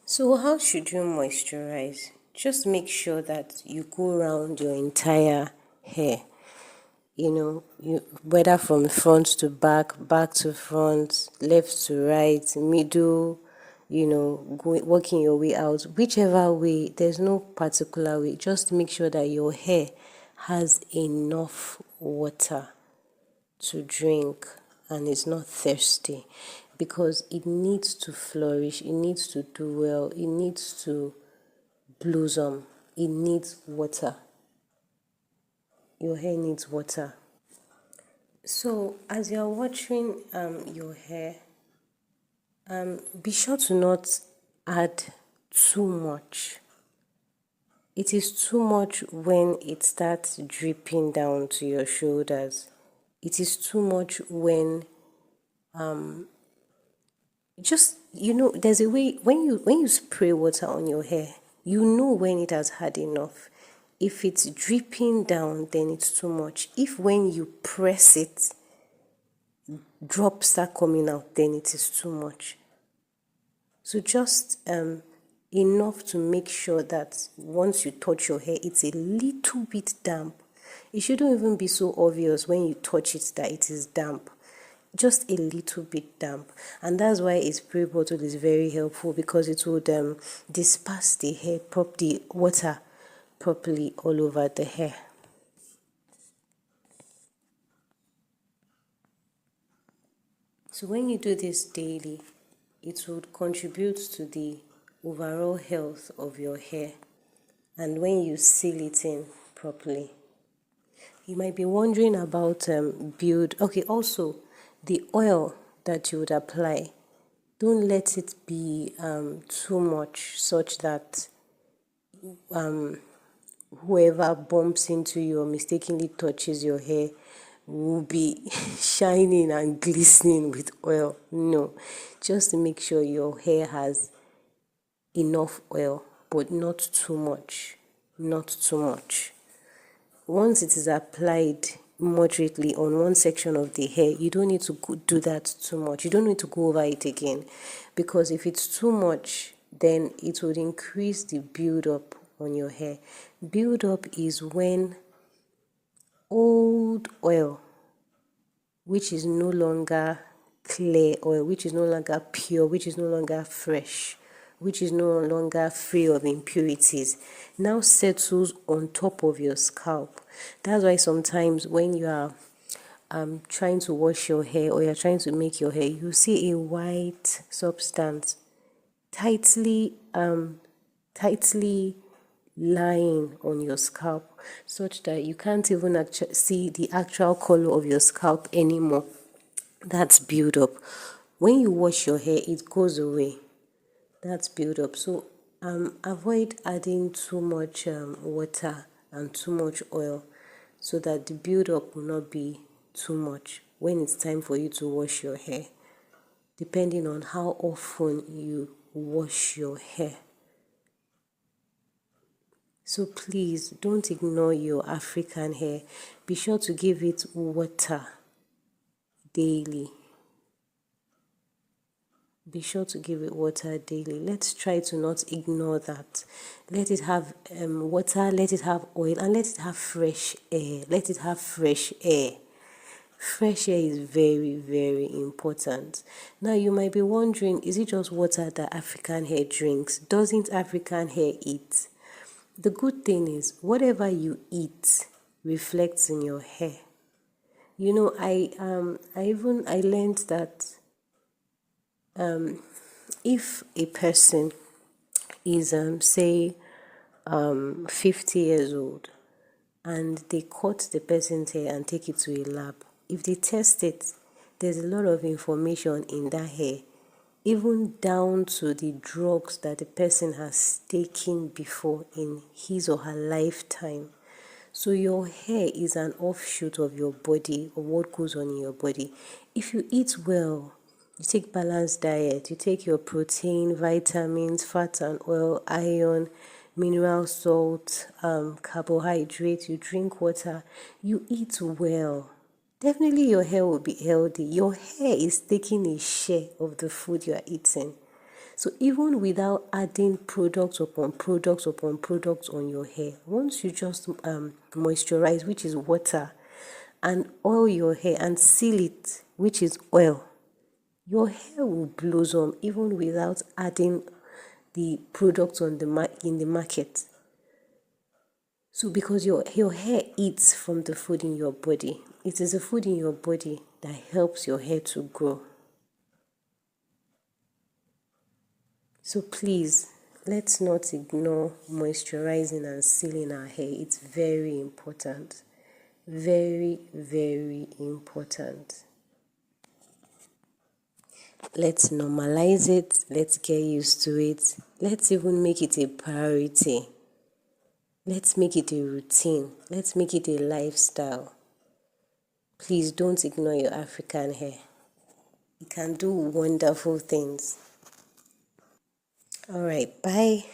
So how should you moisturize? Just make sure that you go around your entire hair. Whether from front to back, back to front, left to right, middle, working your way out, whichever way, there's no particular way. Just make sure that your hair has enough water to drink and is not thirsty, because it needs to flourish, it needs to do well, it needs to blossom, it needs water. Your hair needs water. So as you're watering your hair, be sure to not add too much. It is too much when it starts dripping down to your shoulders. It is too much when there's a way when you spray water on your hair, you know when it has had enough. If it's dripping down, then it's too much. If when you press it, drops start coming out, then it is too much. So just enough to make sure that once you touch your hair, it's a little bit damp. It shouldn't even be so obvious when you touch it that it is damp. Just a little bit damp, and that's why a spray bottle is very helpful, because it would disperse the water properly all over the hair. So when you do this daily, it would contribute to the overall health of your hair, and when you seal it in properly. You might be wondering about build. Okay, also the oil that you would apply, don't let it be too much, such that whoever bumps into you or mistakenly touches your hair will be shining and glistening with oil. No, just make sure your hair has enough oil, but not too much. Not too much. Once it is applied moderately on one section of the hair, you don't need to do that too much. You don't need to go over it again, because if it's too much, then it would increase the build-up on your hair. Build-up is when old oil, which is no longer clear oil, which is no longer pure, which is no longer fresh, which is no longer free of impurities, now settles on top of your scalp. That's why sometimes when you are trying to wash your hair, or you're trying to make your hair, you see a white substance tightly lying on your scalp, such that you can't even see the actual color of your scalp anymore. That's build up. When you wash your hair, it goes away. That's build up. So avoid adding too much water and too much oil, so that the build up will not be too much when it's time for you to wash your hair, depending on how often you wash your hair. So please don't ignore your African hair. Be sure to give it water daily. Be sure to give it water daily. Let's try to not ignore that. Let it have water, let it have oil, and let it have fresh air. Let it have fresh air. Fresh air is very, very important. Now you might be wondering, is it just water that African hair drinks? Doesn't African hair eat? The good thing is, whatever you eat reflects in your hair. I learned that if a person is say 50 years old, and they cut the person's hair and take it to a lab, if they test it, there's a lot of information in that hair, even down to the drugs that the person has taken before in his or her lifetime. So your hair is an offshoot of your body, or what goes on in your body. If you eat well, you take balanced diet, you take your protein, vitamins, fat and oil, iron, mineral salt, carbohydrates, you drink water, you eat well, definitely your hair will be healthy. Your hair is taking a share of the food you are eating. So even without adding products upon products upon products on your hair, once you just moisturize, which is water, and oil your hair and seal it, which is oil, your hair will blossom even without adding the products on in the market. So because your hair eats from the food in your body, it is the food in your body that helps your hair to grow. So please, let's not ignore moisturizing and sealing our hair. It's very important. Very, very important. Let's normalize it. Let's get used to it. Let's even make it a priority. Let's make it a routine. Let's make it a lifestyle. Please don't ignore your African hair. It can do wonderful things. All right, bye.